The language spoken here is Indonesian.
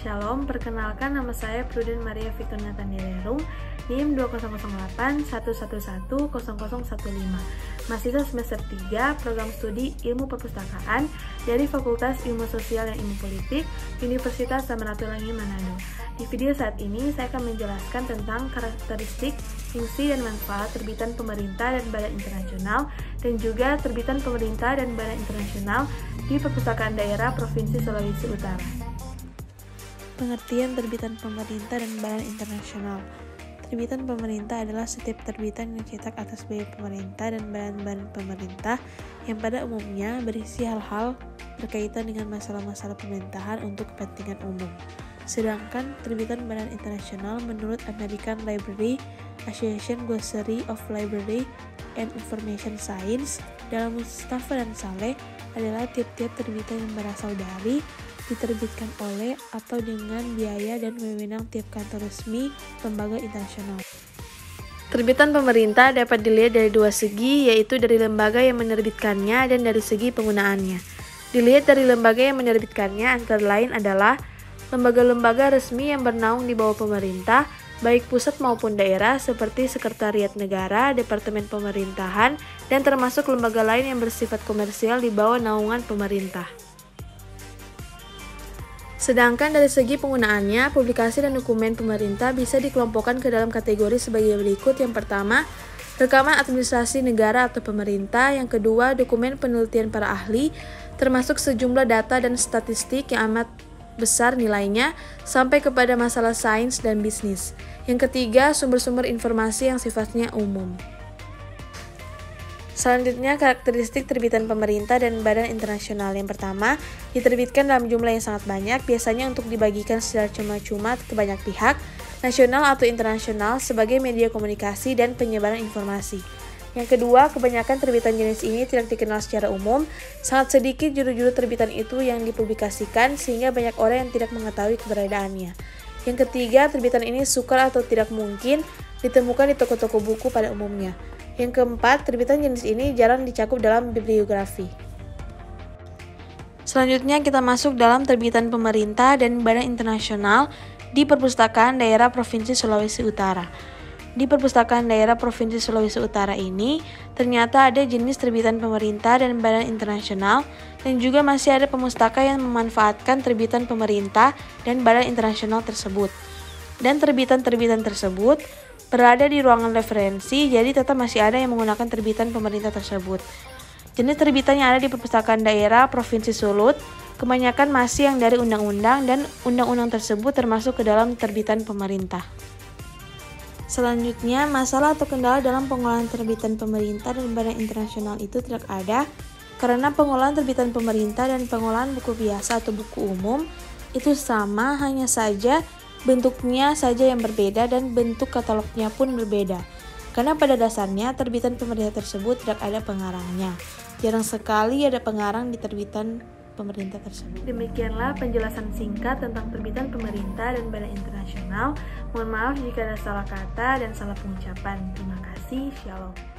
Shalom, perkenalkan nama saya Pruden Maria Victoria Tandirerung, NIM 200811101015, mahasiswa semester 3, program studi Ilmu Perpustakaan dari Fakultas Ilmu Sosial dan Ilmu Politik, Universitas Samratulangi Manado. Di video saat ini, saya akan menjelaskan tentang karakteristik, fungsi, dan manfaat terbitan pemerintah dan badan internasional, dan juga terbitan pemerintah dan badan internasional di Perpustakaan Daerah Provinsi Sulawesi Utara. Pengertian terbitan pemerintah dan badan internasional. Terbitan pemerintah adalah setiap terbitan yang dicetak atas biaya pemerintah dan badan-badan pemerintah yang pada umumnya berisi hal-hal berkaitan dengan masalah-masalah pemerintahan untuk kepentingan umum. Sedangkan terbitan badan internasional menurut American Library Association Glossary of Library and Information Science dalam Mustafa dan Saleh adalah tiap-tiap terbitan yang berasal dari, diterbitkan oleh, atau dengan biaya dan wewenang tiap kantor resmi lembaga internasional. Terbitan pemerintah dapat dilihat dari dua segi, yaitu dari lembaga yang menerbitkannya dan dari segi penggunaannya. Dilihat dari lembaga yang menerbitkannya antara lain adalah lembaga-lembaga resmi yang bernaung di bawah pemerintah, baik pusat maupun daerah seperti Sekretariat Negara, Departemen Pemerintahan, dan termasuk lembaga lain yang bersifat komersial di bawah naungan pemerintah. Sedangkan dari segi penggunaannya, publikasi dan dokumen pemerintah bisa dikelompokkan ke dalam kategori sebagai berikut. Yang pertama, rekaman administrasi negara atau pemerintah. Yang kedua, dokumen penelitian para ahli, termasuk sejumlah data dan statistik yang amat besar nilainya, sampai kepada masalah sains dan bisnis. Yang ketiga, sumber-sumber informasi yang sifatnya umum. Selanjutnya, karakteristik terbitan pemerintah dan badan internasional. Yang pertama, diterbitkan dalam jumlah yang sangat banyak, biasanya untuk dibagikan secara cuma-cuma ke banyak pihak, nasional atau internasional, sebagai media komunikasi dan penyebaran informasi. Yang kedua, kebanyakan terbitan jenis ini tidak dikenal secara umum, sangat sedikit judul-judul terbitan itu yang dipublikasikan, sehingga banyak orang yang tidak mengetahui keberadaannya. Yang ketiga, terbitan ini sukar atau tidak mungkin ditemukan di toko-toko buku pada umumnya. Yang keempat, terbitan jenis ini jarang dicakup dalam bibliografi. Selanjutnya kita masuk dalam terbitan pemerintah dan badan internasional di Perpustakaan Daerah Provinsi Sulawesi Utara. Di Perpustakaan Daerah Provinsi Sulawesi Utara ini, ternyata ada jenis terbitan pemerintah dan badan internasional, dan juga masih ada pemustaka yang memanfaatkan terbitan pemerintah dan badan internasional tersebut. Dan terbitan-terbitan tersebut berada di ruangan referensi, jadi tetap masih ada yang menggunakan terbitan pemerintah tersebut. Jenis terbitan yang ada di Perpustakaan Daerah Provinsi Sulut kebanyakan masih yang dari undang-undang, dan undang-undang tersebut termasuk ke dalam terbitan pemerintah. Selanjutnya, masalah atau kendala dalam pengelolaan terbitan pemerintah dan badan internasional itu tidak ada, karena pengelolaan terbitan pemerintah dan pengelolaan buku biasa atau buku umum itu sama, hanya saja bentuknya saja yang berbeda dan bentuk katalognya pun berbeda. Karena pada dasarnya terbitan pemerintah tersebut tidak ada pengarangnya. Jarang sekali ada pengarang di terbitan pemerintah tersebut. Demikianlah penjelasan singkat tentang terbitan pemerintah dan badan internasional. Mohon maaf jika ada salah kata dan salah pengucapan. Terima kasih. Shalom.